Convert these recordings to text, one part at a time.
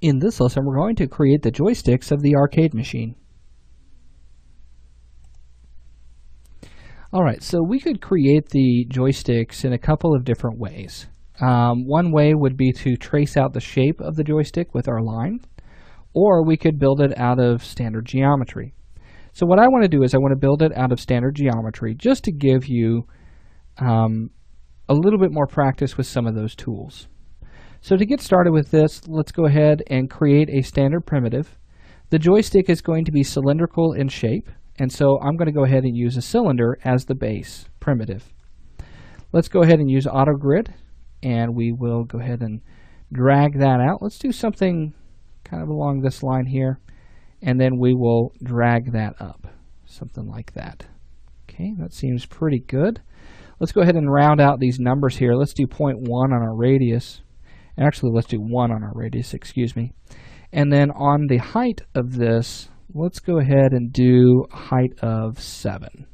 In this lesson, we're going to create the joysticks of the arcade machine. Alright, so we could create the joysticks in a couple of different ways. One way would be to trace out the shape of the joystick with our line, or we could build it out of standard geometry. So what I want to do is I want to build it out of standard geometry just to give you a little bit more practice with some of those tools. So to get started with this, let's go ahead and create a standard primitive. The joystick is going to be cylindrical in shape, and so I'm going to go ahead and use a cylinder as the base primitive. Let's go ahead and use AutoGrid, and we will go ahead and drag that out. Let's do something kind of along this line here, and then we will drag that up, something like that. Okay, that seems pretty good. Let's go ahead and round out these numbers here. Let's do 0.1 on our radius. Actually, let's do 1 on our radius, excuse me. And then on the height of this, let's go ahead and do a height of 7.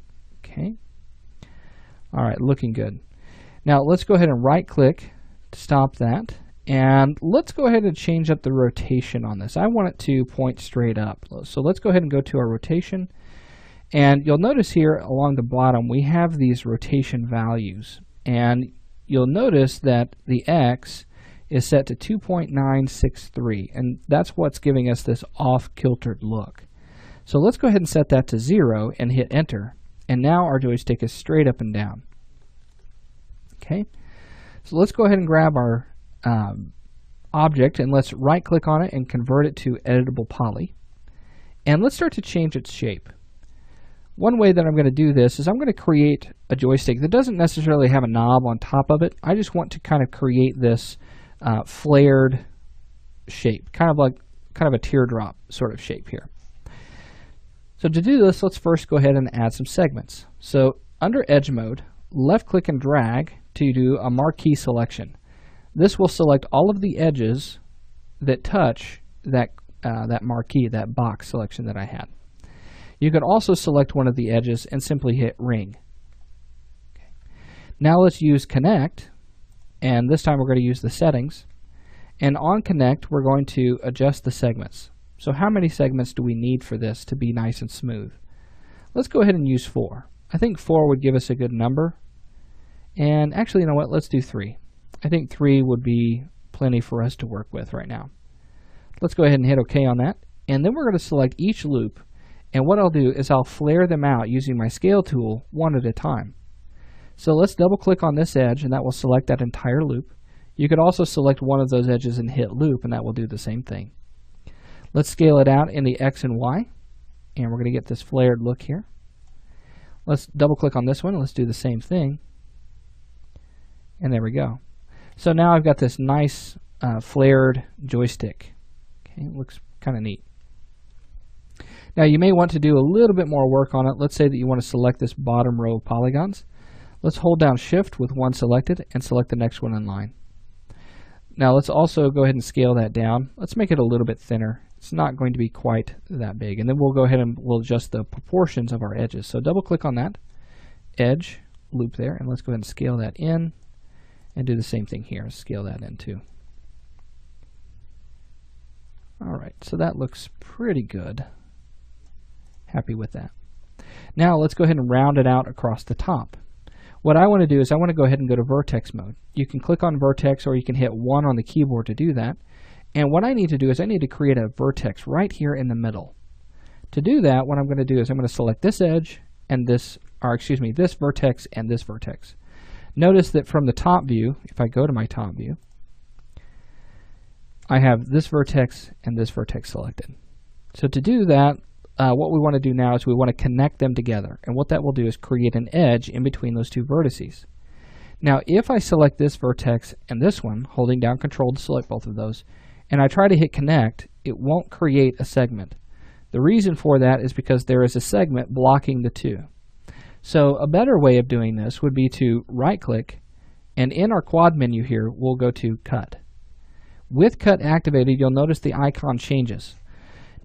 Okay. All right, looking good. Now let's go ahead and right click to stop that. And let's go ahead and change up the rotation on this. I want it to point straight up. So let's go ahead and go to our rotation. And you'll notice here along the bottom, we have these rotation values. And you'll notice that the X is set to 2.963, and that's what's giving us this off-kiltered look. So let's go ahead and set that to 0 and hit enter, and now our joystick is straight up and down. Okay, so let's go ahead and grab our object and let's right click on it and convert it to editable poly, and let's start to change its shape. One way that I'm going to do this is I'm going to create a joystick that doesn't necessarily have a knob on top of it. I just want to kind of create this flared shape, kind of a teardrop sort of shape here. So to do this, let's first go ahead and add some segments. So under Edge Mode, left click and drag to do a marquee selection. This will select all of the edges that touch that marquee, that box selection that I had. You could also select one of the edges and simply hit ring. Okay. Now let's use Connect. And this time we're going to use the settings. And on Connect, we're going to adjust the segments. So how many segments do we need for this to be nice and smooth? Let's go ahead and use 4. I think 4 would give us a good number. And actually, you know what? Let's do 3. I think 3 would be plenty for us to work with right now. Let's go ahead and hit OK on that. And then we're going to select each loop. And what I'll do is I'll flare them out using my scale tool one at a time. So let's double click on this edge and that will select that entire loop. You could also select one of those edges and hit loop and that will do the same thing. Let's scale it out in the X and Y and we're going to get this flared look here. Let's double click on this one. Let's do the same thing. And there we go. So now I've got this nice flared joystick. Okay, looks kind of neat. Now you may want to do a little bit more work on it. Let's say that you want to select this bottom row of polygons. Let's hold down Shift with one selected and select the next one in line. Now let's also go ahead and scale that down. Let's make it a little bit thinner. It's not going to be quite that big. And then we'll go ahead and we'll adjust the proportions of our edges. So double click on that edge loop there and let's go ahead and scale that in and do the same thing here. Scale that in too. Alright, so that looks pretty good. Happy with that. Now let's go ahead and round it out across the top. What I want to do is I want to go ahead and go to vertex mode. You can click on vertex or you can hit 1 on the keyboard to do that. And what I need to do is I need to create a vertex right here in the middle. To do that, what I'm going to do is I'm going to select this edge and this, or excuse me, this vertex and this vertex. Notice that from the top view, if I go to my top view, I have this vertex and this vertex selected. So to do that, what we want to do now is we want to connect them together. And what that will do is create an edge in between those two vertices. Now, if I select this vertex and this one, holding down Control to select both of those, and I try to hit connect, it won't create a segment. The reason for that is because there is a segment blocking the two. So a better way of doing this would be to right-click, and in our quad menu here, we'll go to Cut. With Cut activated, you'll notice the icon changes.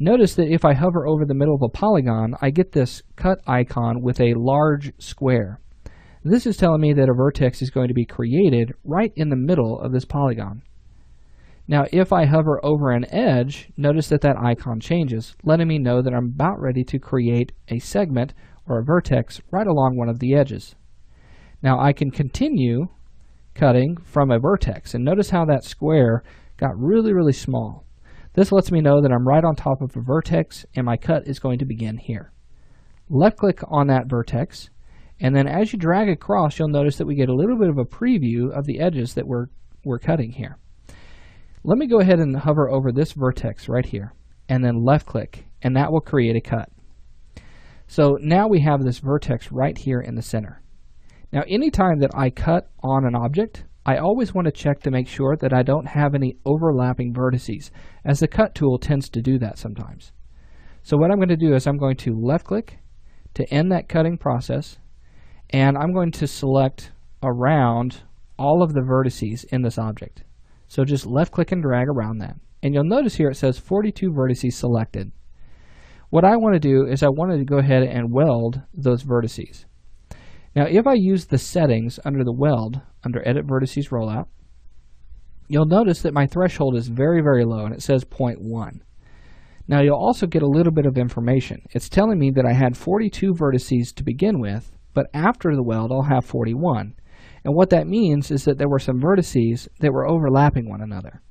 Notice that if I hover over the middle of a polygon, I get this cut icon with a large square. This is telling me that a vertex is going to be created right in the middle of this polygon. Now if I hover over an edge, notice that that icon changes, letting me know that I'm about ready to create a segment or a vertex right along one of the edges. Now I can continue cutting from a vertex, and notice how that square got really small. This lets me know that I'm right on top of a vertex and my cut is going to begin here. Left click on that vertex, and then as you drag across, you'll notice that we get a little bit of a preview of the edges that we're cutting here. Let me go ahead and hover over this vertex right here, and then left click, and that will create a cut. So now we have this vertex right here in the center. Now anytime that I cut on an object, I always want to check to make sure that I don't have any overlapping vertices, as the cut tool tends to do that sometimes. So what I'm going to do is I'm going to left click to end that cutting process, and I'm going to select around all of the vertices in this object. So just left click and drag around that. And you'll notice here it says 42 vertices selected. What I want to do is I want to go ahead and weld those vertices. Now if I use the settings under the weld, under edit vertices rollout, you'll notice that my threshold is very low and it says 0.1. Now you'll also get a little bit of information. It's telling me that I had 42 vertices to begin with, but after the weld I'll have 41. And what that means is that there were some vertices that were overlapping one another.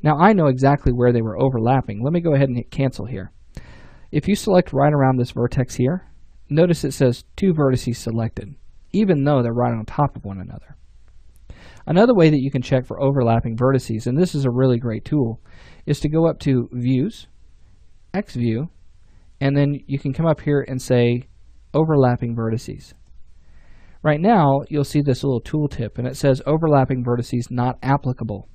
Now I know exactly where they were overlapping. Let me go ahead and hit cancel here. If you select right around this vertex here, notice it says 2 vertices selected, even though they're right on top of one another. Another way that you can check for overlapping vertices, and this is a really great tool, is to go up to Views, X View, and then you can come up here and say Overlapping Vertices. Right now, you'll see this little tooltip, and it says Overlapping Vertices Not Applicable.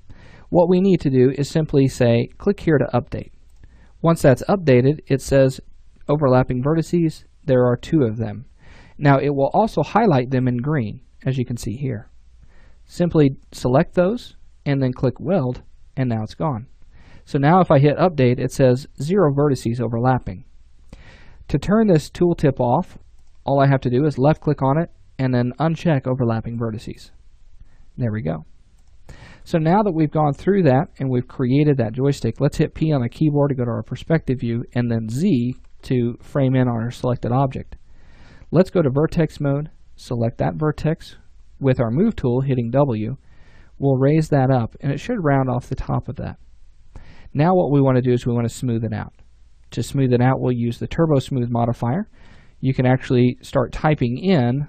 What we need to do is simply say, click here to update. Once that's updated, it says Overlapping Vertices, there are 2 of them. Now it will also highlight them in green, as you can see here. Simply select those, and then click Weld, and now it's gone. So now if I hit update, it says 0 vertices overlapping. To turn this tooltip off, all I have to do is left click on it, and then uncheck overlapping vertices. There we go. So now that we've gone through that and we've created that joystick, let's hit P on the keyboard to go to our perspective view, and then Z to frame in on our selected object. Let's go to vertex mode, select that vertex. With our move tool, hitting W, we'll raise that up, and it should round off the top of that. Now what we want to do is we want to smooth it out. To smooth it out, we'll use the Turbo Smooth modifier. You can actually start typing in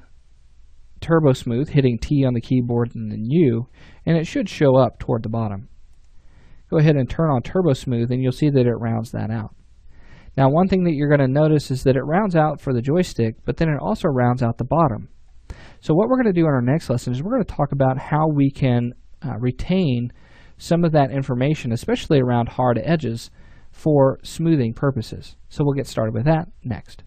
Turbo Smooth, hitting T on the keyboard and then U, and it should show up toward the bottom. Go ahead and turn on Turbo Smooth, and you'll see that it rounds that out. Now one thing that you're going to notice is that it rounds out for the joystick, but then it also rounds out the bottom. So what we're going to do in our next lesson is we're going to talk about how we can retain some of that information, especially around hard edges, for smoothing purposes. So we'll get started with that next.